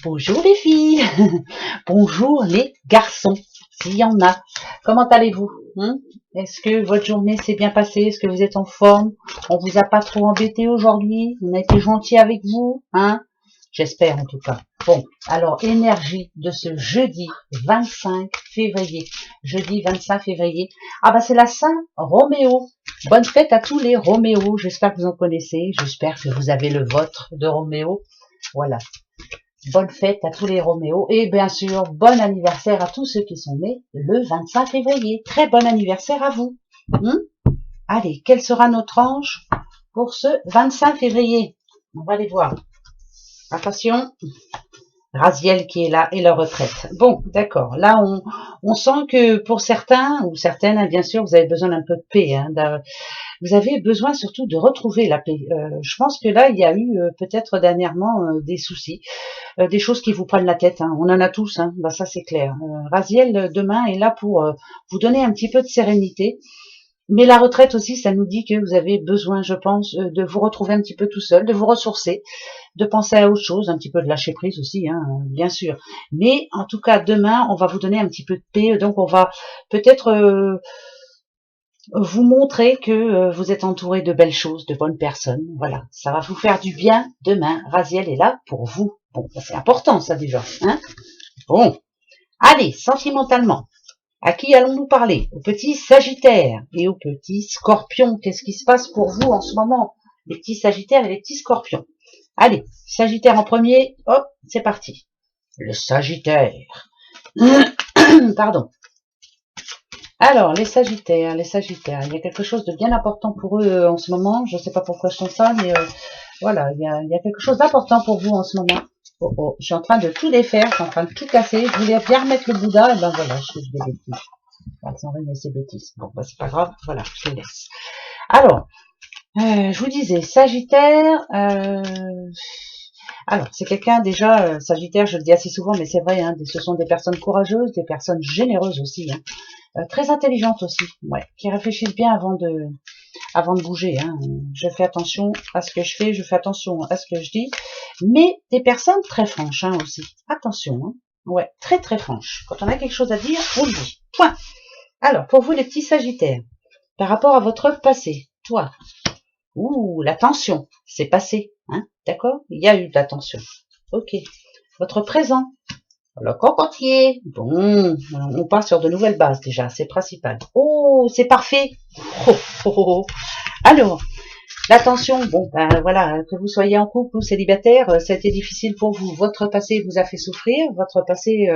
Bonjour les filles, bonjour les garçons, s'il y en a. Comment allez-vous? Est-ce que votre journée s'est bien passée? Est-ce que vous êtes en forme? On vous a pas trop embêté aujourd'hui? On a été gentil avec vous, hein? J'espère en tout cas. Bon, alors énergie de ce jeudi 25 février. Jeudi 25 février. Ah bah c'est la Saint-Roméo. Bonne fête à tous les Roméo. J'espère que vous en connaissez. J'espère que vous avez le vôtre de Roméo. Voilà. Bonne fête à tous les Roméo et bien sûr, bon anniversaire à tous ceux qui sont nés le 25 février. Très bon anniversaire à vous. Allez, quel sera notre ange pour ce 25 février? On va aller voir. Attention, Raziel qui est là et leur retraite. Bon, d'accord. Là, on sent que pour certains ou certaines, bien sûr, vous avez besoin d'un peu de paix. Vous avez besoin surtout de retrouver la paix. Je pense que là, il y a eu peut-être dernièrement des soucis. Des choses qui vous prennent la tête, on en a tous, bah ça c'est clair. Raziel demain est là pour vous donner un petit peu de sérénité, mais la retraite aussi, ça nous dit que vous avez besoin, je pense, de vous retrouver un petit peu tout seul, de vous ressourcer, de penser à autre chose, un petit peu de lâcher prise aussi, bien sûr. Mais en tout cas, demain, on va vous donner un petit peu de paix, donc on va peut-être vous montrer que vous êtes entouré de belles choses, de bonnes personnes. Voilà, ça va vous faire du bien demain. Raziel est là pour vous. Bon, c'est important ça déjà. Bon, allez, sentimentalement. À qui allons-nous parler? Au petit Sagittaire et au petit Scorpion. Qu'est-ce qui se passe pour vous en ce moment? Les petits Sagittaires et les petits Scorpions. Allez, Sagittaire en premier. Hop, c'est parti. Le Sagittaire. Pardon. Alors, les Sagittaires, il y a quelque chose de bien important pour eux en ce moment. Je ne sais pas pourquoi je sens ça, mais voilà, il y a quelque chose d'important pour vous en ce moment. Oh, je suis en train de tout défaire, je suis en train de tout casser. Je voulais bien remettre le Bouddha, et ben voilà, je fais des bêtises. Elles ont remis ces bêtises. Bon, bah c'est pas grave, voilà, je les laisse. Alors, je vous disais, Sagittaire, alors, c'est quelqu'un déjà, Sagittaire, je le dis assez souvent, mais c'est vrai, ce sont des personnes courageuses, des personnes généreuses aussi, très intelligentes aussi, ouais, qui réfléchissent bien avant de bouger. Je fais attention à ce que je fais, je fais attention à ce que je dis, mais des personnes très franches aussi. Attention, ouais, très très franches. Quand on a quelque chose à dire, on le dit. Point. Alors, pour vous les petits Sagittaires, par rapport à votre passé, toi, la tension, c'est passé, d'accord? Il y a eu de la tension. Ok. Votre présent, le cocotier. Bon, on part sur de nouvelles bases déjà, c'est principal. Oh, c'est parfait. Oh. Alors, l'attention, bon, ben voilà, que vous soyez en couple ou célibataire, ça a été difficile pour vous. Votre passé vous a fait souffrir, votre passé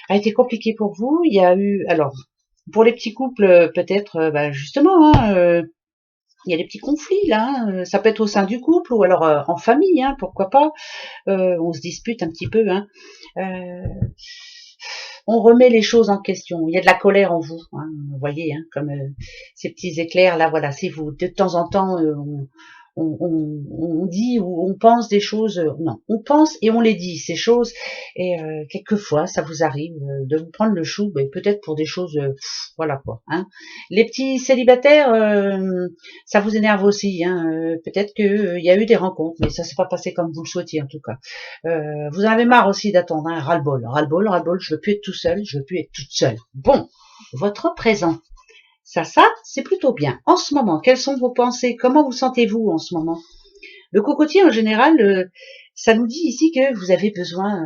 a été compliqué pour vous. Il y a eu, alors, pour les petits couples, peut-être, justement, il y a des petits conflits là. Ça peut être au sein du couple ou alors en famille, pourquoi pas. On se dispute un petit peu, on remet les choses en question. Il y a de la colère en vous, vous voyez, comme ces petits éclairs là. Voilà, c'est vous. De temps en temps, on dit ou on pense des choses. Non, on pense et on les dit ces choses. Et quelquefois, ça vous arrive de vous prendre le chou, mais peut-être pour des choses, voilà quoi. Les petits célibataires, ça vous énerve aussi. Peut-être que il y a eu des rencontres, mais ça s'est pas passé comme vous le souhaitiez en tout cas. Vous en avez marre aussi d'attendre, ras-le-bol, je veux plus être tout seul, je veux plus être toute seule. Bon, votre présent, ça, c'est plutôt bien. En ce moment, quelles sont vos pensées? Comment vous sentez-vous en ce moment? Le cocotier, en général, ça nous dit ici que vous avez besoin,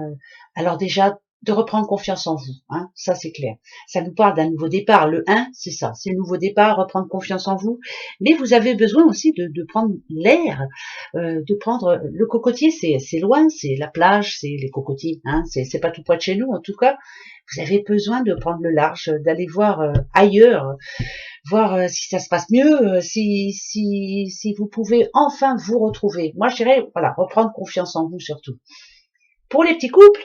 alors déjà, de reprendre confiance en vous, ça c'est clair. Ça nous parle d'un nouveau départ. Le 1, c'est ça, c'est le nouveau départ, reprendre confiance en vous. Mais vous avez besoin aussi de prendre l'air, de prendre le cocotier, c'est loin, c'est la plage, c'est les cocotiers, c'est pas tout près de chez nous en tout cas. Vous avez besoin de prendre le large, d'aller voir ailleurs, voir si ça se passe mieux, si vous pouvez enfin vous retrouver. Moi je dirais, voilà, reprendre confiance en vous surtout. Pour les petits couples,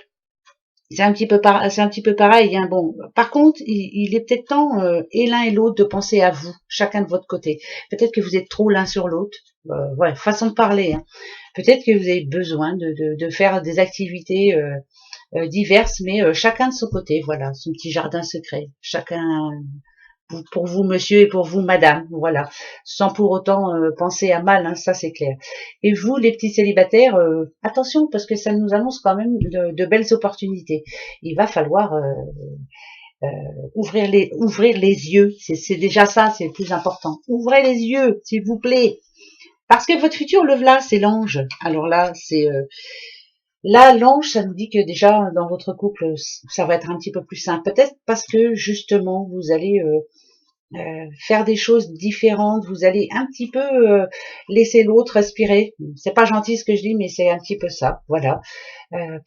c'est un petit peu pareil. Bon, par contre, il est peut-être temps, et l'un et l'autre, de penser à vous, chacun de votre côté. Peut-être que vous êtes trop l'un sur l'autre. Ouais, façon de parler. Peut-être que vous avez besoin de faire des activités diverses, mais chacun de son côté. Voilà, son petit jardin secret. Chacun pour vous monsieur et pour vous madame, voilà, sans pour autant penser à mal, hein, ça c'est clair. Et vous les petits célibataires, attention parce que ça nous annonce quand même de belles opportunités. Il va falloir ouvrir les yeux, c'est déjà ça, c'est le plus important. Ouvrez les yeux, s'il vous plaît, parce que votre futur le voilà, c'est l'ange. Alors là, c'est là, l'ange, ça nous dit que déjà dans votre couple, ça va être un petit peu plus simple. Peut-être parce que justement, vous allez faire des choses différentes, vous allez un petit peu laisser l'autre respirer. C'est pas gentil ce que je dis, mais c'est un petit peu ça. Voilà.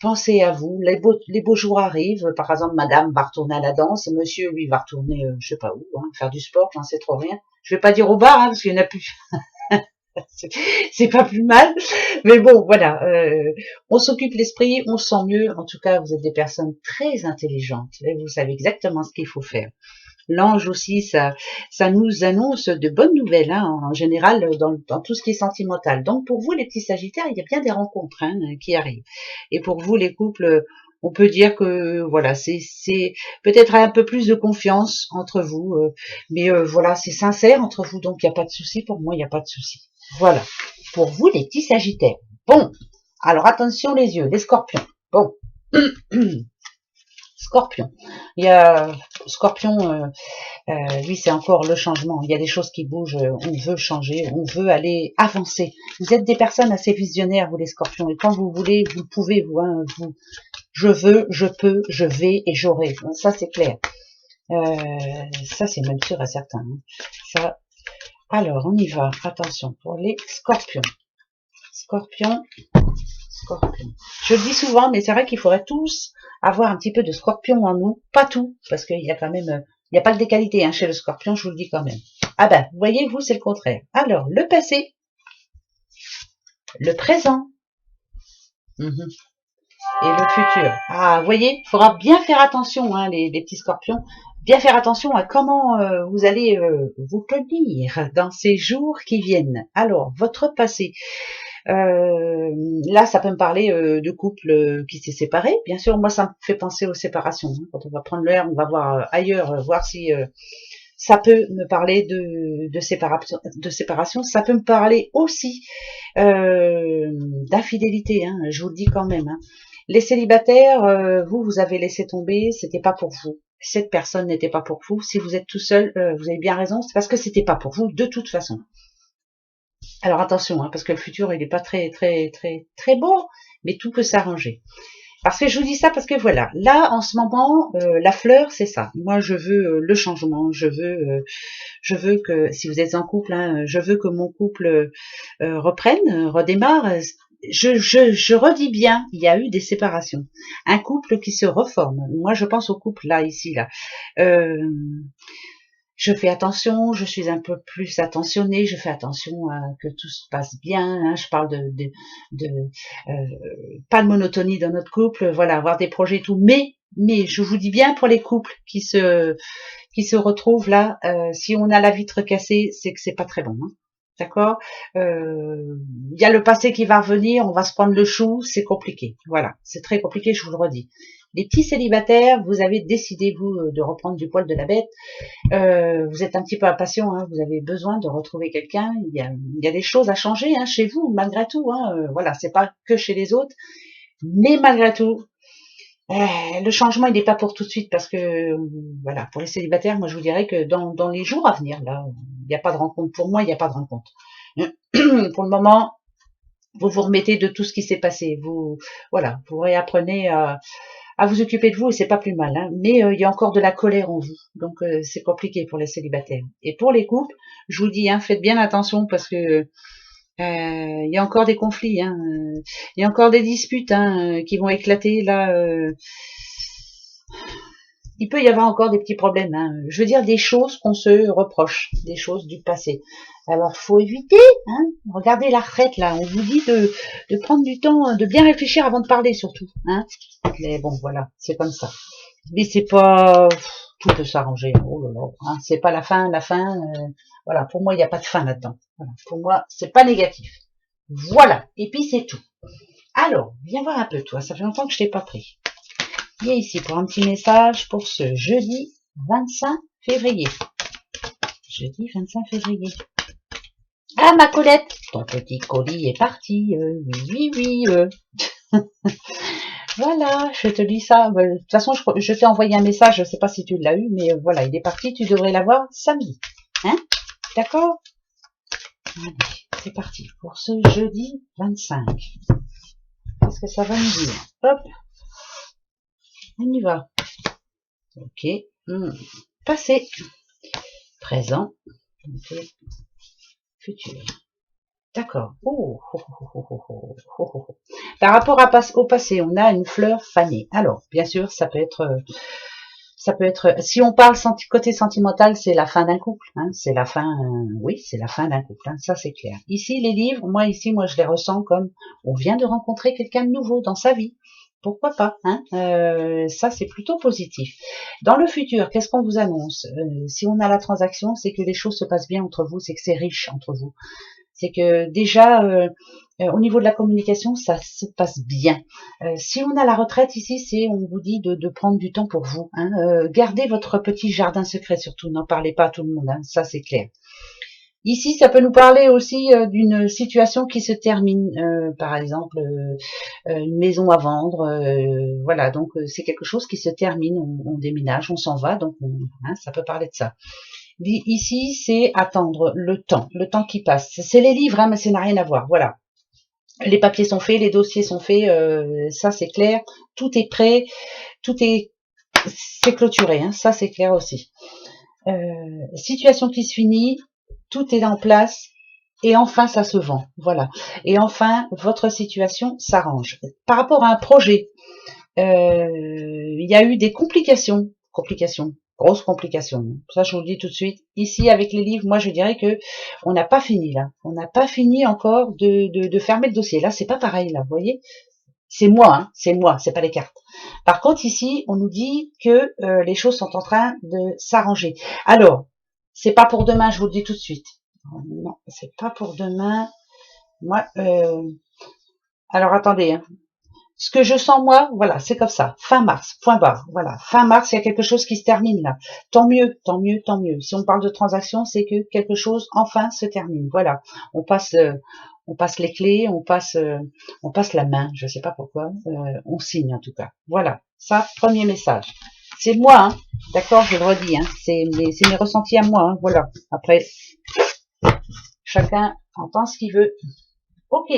Pensez à vous. Les beaux jours arrivent. Par exemple, madame va retourner à la danse, monsieur, lui, va retourner, je sais pas où, hein, faire du sport, j'en sais trop rien. Je vais pas dire au bar, hein, parce qu'il n'y en a plus. C'est pas plus mal, mais bon, voilà, on s'occupe l'esprit, on se sent mieux. En tout cas, vous êtes des personnes très intelligentes et vous savez exactement ce qu'il faut faire. L'ange aussi, ça nous annonce de bonnes nouvelles, hein, en général, dans tout ce qui est sentimental. Donc, pour vous, les petits sagittaires, il y a bien des rencontres hein, qui arrivent. Et pour vous, les couples, on peut dire que, voilà, c'est peut-être un peu plus de confiance entre vous. Mais voilà, c'est sincère entre vous, donc il n'y a pas de souci. Pour moi, il n'y a pas de souci. Voilà, pour vous, les petits sagittaires. Bon, alors attention les yeux, les scorpions. Bon. Scorpion. Il y a Scorpion, lui c'est encore le changement. Il y a des choses qui bougent, on veut changer, on veut aller avancer. Vous êtes des personnes assez visionnaires, vous les Scorpions, et quand vous voulez, vous pouvez, vous, hein, vous je veux, je peux, je vais et j'aurai. Ça c'est clair. Ça c'est même sûr à certains. Hein. Ça. Alors on y va. Attention pour les Scorpions. Scorpion. Scorpion. Je le dis souvent, mais c'est vrai qu'il faudrait tous avoir un petit peu de scorpion en nous. Pas tout, parce qu'il y a quand même, il n'y a pas que des qualités hein, chez le scorpion, je vous le dis quand même. Ah ben, vous voyez, vous, c'est le contraire. Alors, le passé, le présent, et le futur. Ah, vous voyez, il faudra bien faire attention, hein, les petits scorpions, bien faire attention à comment vous allez vous tenir dans ces jours qui viennent. Alors, votre passé. Là, ça peut me parler de couple qui s'est séparé. Bien sûr, moi, ça me fait penser aux séparations. Hein. Quand on va prendre l'air, on va voir ailleurs, voir si ça peut me parler de séparation. Ça peut me parler aussi d'infidélité. Hein, je vous le dis quand même. Hein. Les célibataires, vous avez laissé tomber. C'était pas pour vous. Cette personne n'était pas pour vous. Si vous êtes tout seul, vous avez bien raison. C'est parce que c'était pas pour vous de toute façon. Alors attention, hein, parce que le futur, il n'est pas très beau, mais tout peut s'arranger. Parce que je vous dis ça parce que voilà, là en ce moment, la fleur, c'est ça. Moi, je veux le changement, je veux que, si vous êtes en couple, hein, je veux que mon couple reprenne, redémarre. Je redis bien, il y a eu des séparations. Un couple qui se reforme. Moi, je pense au couple là, ici, là. Je fais attention, je suis un peu plus attentionnée, je fais attention à que tout se passe bien. Hein, je parle pas de monotonie dans notre couple, voilà, avoir des projets et tout. Mais je vous dis bien pour les couples qui se retrouvent là, si on a la vitre cassée, c'est que c'est pas très bon. Hein. D'accord. Il y a le passé qui va revenir, on va se prendre le chou, c'est compliqué. Voilà, c'est très compliqué, je vous le redis. Les petits célibataires, vous avez décidé, vous, de reprendre du poil de la bête. Vous êtes un petit peu impatient, hein, vous avez besoin de retrouver quelqu'un. Il y a des choses à changer hein, chez vous, malgré tout. Hein, voilà, c'est pas que chez les autres. Mais malgré tout, le changement, il n'est pas pour tout de suite parce que, voilà, pour les célibataires, moi, je vous dirais que dans les jours à venir, là, il n'y a pas de rencontre. Pour moi, il n'y a pas de rencontre. Pour le moment, vous vous remettez de tout ce qui s'est passé. Voilà, vous réapprenez à vous occuper de vous et c'est pas plus mal. Hein. Mais il y a encore de la colère en vous, donc c'est compliqué pour les célibataires. Et pour les couples, je vous dis, hein, faites bien attention parce que il y a encore des conflits, hein, il y a encore des disputes hein, qui vont éclater là. Il peut y avoir encore des petits problèmes. Hein. Je veux dire des choses qu'on se reproche, des choses du passé. Alors faut éviter. Hein. Regardez la retraite là. On vous dit de prendre du temps, de bien réfléchir avant de parler surtout. Hein. Mais bon voilà, c'est comme ça. Mais c'est pas tout peut s'arranger. Oh là là. Hein. C'est pas la fin. Voilà. Pour moi il n'y a pas de fin là-dedans. Voilà. Pour moi c'est pas négatif. Voilà. Et puis c'est tout. Alors viens voir un peu toi. Ça fait longtemps que je t'ai pas pris. Viens ici pour un petit message pour ce jeudi 25 février. Jeudi 25 février. Ah, ma Colette, ton petit colis est parti. Oui, oui, oui. Voilà, je te dis ça. De toute façon, je t'ai envoyé un message, je ne sais pas si tu l'as eu, mais voilà, il est parti, tu devrais l'avoir samedi. Hein? D'accord? Allez, c'est parti pour ce jeudi 25. Qu'est-ce que ça va nous dire? Hop, on y va. Ok. Passé, présent, okay. Futur. D'accord. Oh, oh, oh, oh, oh, oh, oh. Par rapport au passé, on a une fleur fanée. Alors, bien sûr, ça peut être, si on parle côté sentimental, c'est la fin d'un couple. Hein, c'est la fin, oui, c'est la fin d'un couple. Hein, ça, c'est clair. Ici, les livres, moi, je les ressens comme on vient de rencontrer quelqu'un de nouveau dans sa vie. Pourquoi pas, hein, ça, c'est plutôt positif. Dans le futur, qu'est-ce qu'on vous annonce? Si on a la transaction, c'est que les choses se passent bien entre vous, c'est que c'est riche entre vous. C'est que déjà, au niveau de la communication, ça se passe bien. Si on a la retraite ici, on vous dit de prendre du temps pour vous. Hein. Gardez votre petit jardin secret, surtout, n'en parlez pas à tout le monde, hein, ça c'est clair. Ici, ça peut nous parler aussi d'une situation qui se termine, par exemple, une maison à vendre, voilà, donc c'est quelque chose qui se termine, on déménage, on s'en va, donc hein, ça peut parler de ça. Ici, c'est attendre le temps qui passe. C'est les livres, hein, mais ça n'a rien à voir. Voilà. Les papiers sont faits, les dossiers sont faits, ça c'est clair. Tout est prêt, c'est clôturé, hein, ça c'est clair aussi. Situation qui se finit, tout est en place et enfin ça se vend. Voilà. Et enfin, votre situation s'arrange. Par rapport à un projet, il y a eu des complications. Grosse complication. Ça, je vous le dis tout de suite. Ici, avec les livres, moi, je dirais que on n'a pas fini, là. On n'a pas fini encore de fermer le dossier. Là, c'est pas pareil, là, vous voyez. C'est moi, c'est pas les cartes. Par contre, ici, on nous dit que les choses sont en train de s'arranger. Alors, c'est pas pour demain, je vous le dis tout de suite. Non, c'est pas pour demain. Moi, alors, attendez, hein. Ce que je sens, moi, voilà, c'est comme ça. Fin mars, point barre. Voilà. Fin mars, il y a quelque chose qui se termine là. Tant mieux, tant mieux, tant mieux. Si on parle de transaction, c'est que quelque chose, enfin, se termine. Voilà. On passe les clés, on passe la main. Je sais pas pourquoi. On signe, en tout cas. Voilà. Ça, premier message. C'est moi, hein. D'accord, je le redis, hein. C'est mes ressentis à moi, hein. Voilà. Après, chacun entend ce qu'il veut. Ok.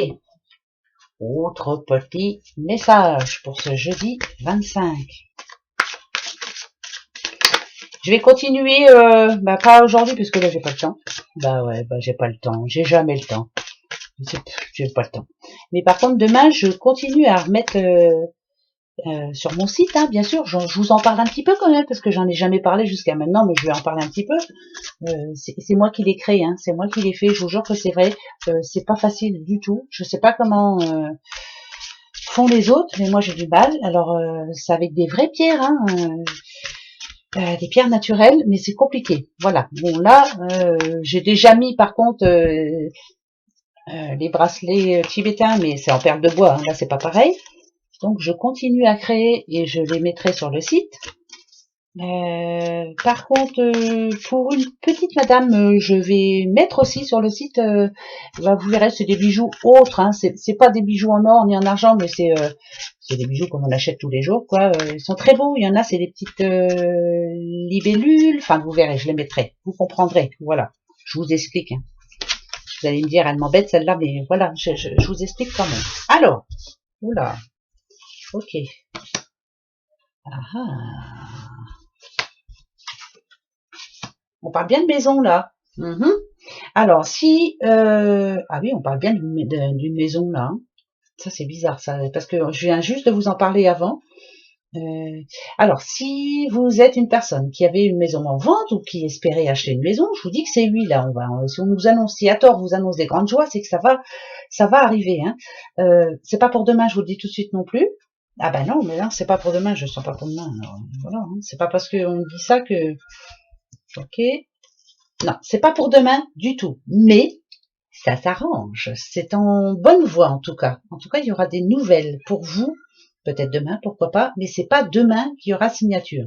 Autre petit message pour ce jeudi 25. Je vais continuer, pas aujourd'hui puisque là j'ai pas le temps. Bah ouais, j'ai pas le temps. J'ai jamais le temps. J'ai pas le temps. Mais par contre demain je continue à remettre sur mon site, hein, bien sûr. Je vous en parle un petit peu quand même parce que j'en ai jamais parlé jusqu'à maintenant, mais je vais en parler un petit peu. C'est moi qui l'ai créé, hein, c'est moi qui l'ai fait. Je vous jure que c'est vrai. C'est pas facile du tout. Je sais pas comment font les autres, mais moi j'ai du mal. Alors c'est avec des vraies pierres, hein, des pierres naturelles, mais c'est compliqué. Voilà. Bon là, j'ai déjà mis par contre les bracelets tibétains, mais c'est en perles de bois. Hein, là c'est pas pareil. Donc je continue à créer et je les mettrai sur le site. Par contre, pour une petite madame, je vais mettre aussi sur le site, vous verrez, c'est des bijoux autres, hein, c'est pas des bijoux en or ni en argent, mais c'est des bijoux comme on achète tous les jours, quoi. Ils sont très beaux, il y en a, c'est des petites libellules, enfin vous verrez, je les mettrai, vous comprendrez, voilà, je vous explique. Hein. Vous allez me dire, elle m'embête celle-là, mais voilà, je vous explique quand même. Alors, oula, ok. Ah ah. On parle bien de maison là. Alors si ah oui, on parle bien d'une maison là. Hein. Ça c'est bizarre ça, parce que je viens juste de vous en parler avant. Alors si vous êtes une personne qui avait une maison en vente ou qui espérait acheter une maison, je vous dis que c'est lui là. Si on nous annonce, si à tort vous annonce des grandes joies, c'est que ça va arriver. Hein. C'est pas pour demain, je vous le dis tout de suite non plus. Ah ben non, mais là c'est pas pour demain, je sens pas pour demain. Alors, voilà, hein. C'est pas parce qu'on dit ça que ok. Non, c'est pas pour demain du tout. Mais ça s'arrange. C'est en bonne voie en tout cas. En tout cas, il y aura des nouvelles pour vous. Peut-être demain, pourquoi pas. Mais c'est pas demain qu'il y aura signature.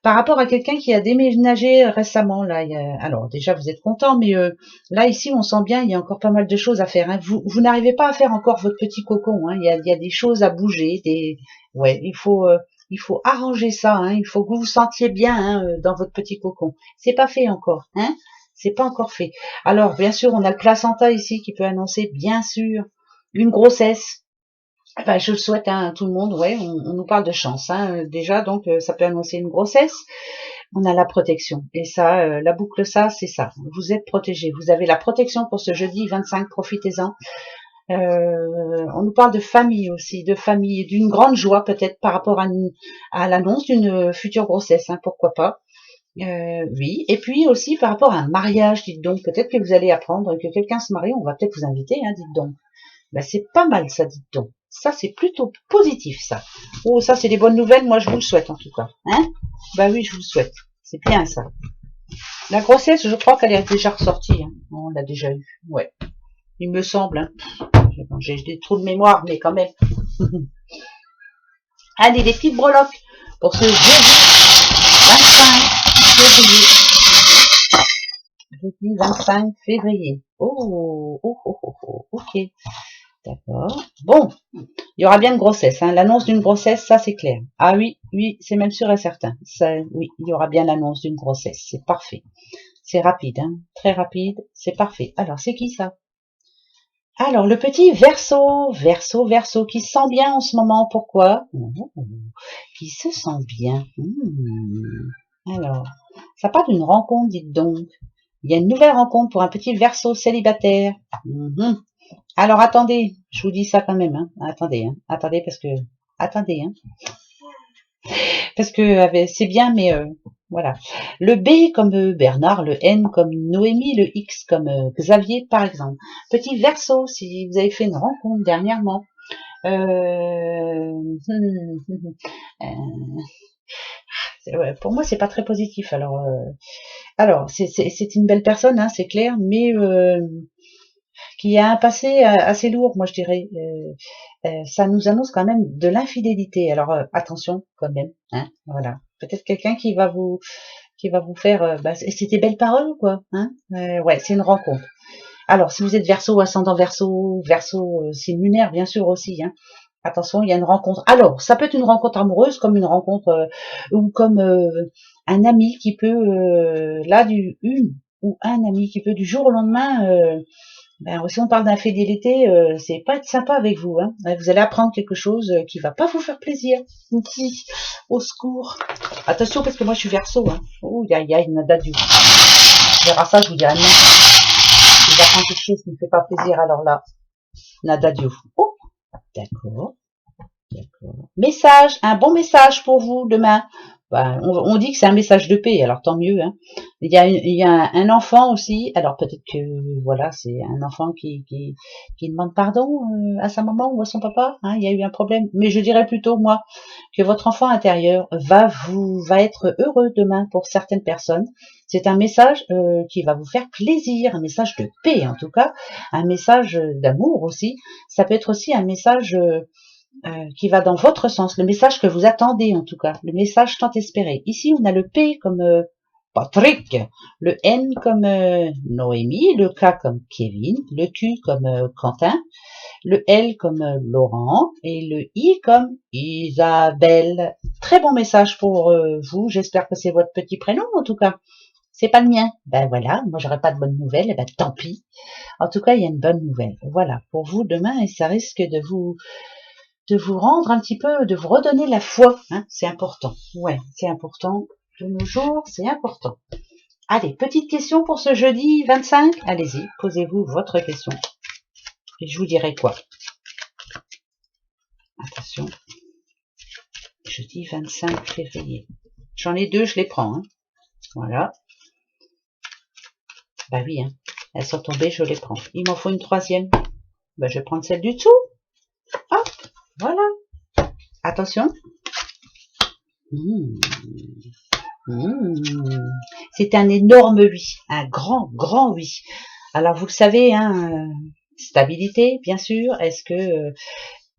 Par rapport à quelqu'un qui a déménagé récemment, là, alors déjà vous êtes content, mais là ici on sent bien, il y a encore pas mal de choses à faire. Hein. Vous n'arrivez pas à faire encore votre petit cocon. Hein. Il y a des choses à bouger. Ouais, il faut arranger ça. Hein. Il faut que vous vous sentiez bien hein, dans votre petit cocon. C'est pas fait encore. Hein. C'est pas encore fait. Alors bien sûr, on a le placenta ici qui peut annoncer bien sûr une grossesse. Enfin, je le souhaite hein, à tout le monde, ouais, on nous parle de chance, hein, déjà, donc ça peut annoncer une grossesse. On a la protection, et ça, la boucle ça, c'est ça, vous êtes protégé, vous avez la protection pour ce jeudi 25, profitez-en. On nous parle de famille aussi, de famille, d'une grande joie peut-être par rapport à l'annonce d'une future grossesse, hein, pourquoi pas. Oui, et puis aussi par rapport à un mariage, dites donc, peut-être que vous allez apprendre que quelqu'un se marie, on va peut-être vous inviter, hein, dites donc. Ben, c'est pas mal ça, dites donc. Ça, c'est plutôt positif, ça. Oh, ça, c'est des bonnes nouvelles. Moi, je vous le souhaite, en tout cas. Hein? Bah oui, je vous le souhaite. C'est bien, ça. La grossesse, je crois qu'elle est déjà ressortie. Hein. On l'a déjà eu. Ouais. Il me semble. Hein. J'ai des trous de mémoire, mais quand même. Allez, les petites breloques. Pour ce jeudi 25 février. Jeudi 25 février. Ok. D'accord. Bon, il y aura bien une grossesse. Hein. L'annonce d'une grossesse, ça c'est clair. Ah oui, oui, c'est même sûr et certain. Ça, oui, il y aura bien l'annonce d'une grossesse. C'est parfait. C'est rapide, hein. Très rapide. C'est parfait. Alors, c'est qui ça? Alors, le petit Verseau, Verseau, qui se sent bien en ce moment. Pourquoi? Qui se sent bien. Alors, ça part d'une rencontre, dites donc. Il y a une nouvelle rencontre pour un petit Verseau célibataire. Alors attendez, je vous dis ça quand même, hein. Attendez parce que c'est bien, mais voilà. Le B comme Bernard, le N comme Noémie, le X comme Xavier, par exemple. Petit Verseau, si vous avez fait une rencontre dernièrement. Pour moi, c'est pas très positif. Alors c'est une belle personne, hein, c'est clair, mais qui a un passé assez lourd, moi je dirais. Ça nous annonce quand même de l'infidélité. Alors attention quand même, hein, voilà. Peut-être quelqu'un qui va vous faire. C'était belles paroles quoi, hein. Ouais, c'est une rencontre. Alors si vous êtes Verseau, ascendant Verseau, signe lunaire bien sûr aussi, hein. Attention, il y a une rencontre. Alors ça peut être une rencontre amoureuse, comme une rencontre ou comme un ami qui peut un ami qui peut du jour au lendemain. Si on parle d'infidélité, c'est pas être sympa avec vous. Hein. Vous allez apprendre quelque chose qui va pas vous faire plaisir. Au secours. Attention parce que moi je suis Verseau. Hein. Oh, y a une date du. On verra ça, je vous dirai non. Si j'apprends quelque chose qui ne fait pas plaisir, alors là, nada Dieu. Oh, d'accord. Message, un bon message pour vous demain. On dit que c'est un message de paix, alors tant mieux. Hein. Il y a un enfant aussi, alors peut-être que voilà, c'est un enfant qui demande pardon à sa maman ou à son papa. Hein, il y a eu un problème, mais je dirais plutôt moi que votre enfant intérieur va être heureux demain pour certaines personnes. C'est un message qui va vous faire plaisir, un message de paix en tout cas, un message d'amour aussi. Ça peut être aussi un message qui va dans votre sens, le message que vous attendez en tout cas, le message tant espéré. Ici, on a le P comme Patrick, le N comme Noémie, le K comme Kevin, le Q comme Quentin, le L comme Laurent et le I comme Isabelle. Très bon message pour vous, j'espère que c'est votre petit prénom en tout cas. C'est pas le mien. Ben voilà, moi j'aurais pas de bonnes nouvelles, ben tant pis. En tout cas, il y a une bonne nouvelle. Voilà, pour vous demain, et ça risque de vous rendre un petit peu, de vous redonner la foi, hein, c'est important. Ouais, c'est important. De nos jours, c'est important. Allez, petite question pour ce jeudi 25. Allez-y, posez-vous votre question. Et je vous dirai quoi. Attention. Jeudi 25 février. J'en ai deux, je les prends. Hein. Voilà. Bah oui, hein. Elles sont tombées, je les prends. Il m'en faut une troisième. Bah, je vais prendre celle du dessous. Hop, voilà. Attention. C'est un énorme oui, un grand oui. Alors vous le savez, hein, stabilité, bien sûr. Est-ce que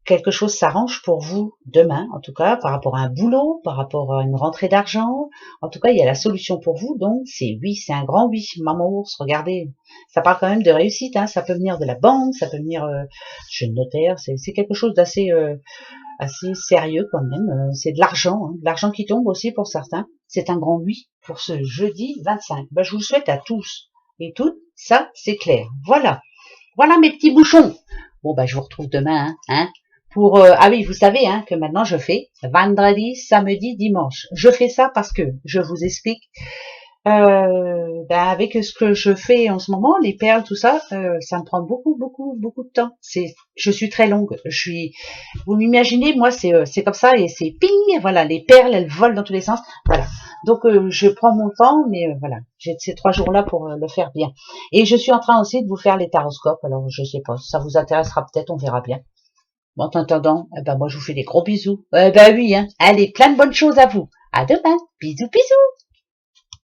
quelque chose s'arrange pour vous demain, en tout cas, par rapport à un boulot, par rapport à une rentrée d'argent. En tout cas, il y a la solution pour vous, donc c'est oui, c'est un grand oui. Maman ours, regardez, ça parle quand même de réussite, hein. Ça peut venir de la banque, ça peut venir chez le notaire, c'est quelque chose d'assez assez sérieux quand même. C'est de l'argent qui tombe aussi pour certains. C'est un grand oui pour ce jeudi 25. Ben, je vous le souhaite à tous et toutes, ça c'est clair. Voilà, voilà mes petits bouchons. Bon, ben, je vous retrouve demain, hein, pour ah oui, vous savez, hein, que maintenant je fais vendredi, samedi, dimanche. Je fais ça parce que je vous explique. Ben, avec ce que je fais en ce moment, les perles, tout ça, ça me prend beaucoup de temps. Je suis très longue. Vous m'imaginez, moi c'est comme ça et c'est ping, voilà, les perles, elles volent dans tous les sens, voilà. Donc je prends mon temps, mais voilà, j'ai ces 3 jours-là pour le faire bien. Et je suis en train aussi de vous faire les taroscopes. Alors je sais pas, ça vous intéressera peut-être, on verra bien. Bon, en attendant, eh ben moi je vous fais des gros bisous. Ben oui, hein. Allez, plein de bonnes choses à vous. À demain. Bisous, bisous.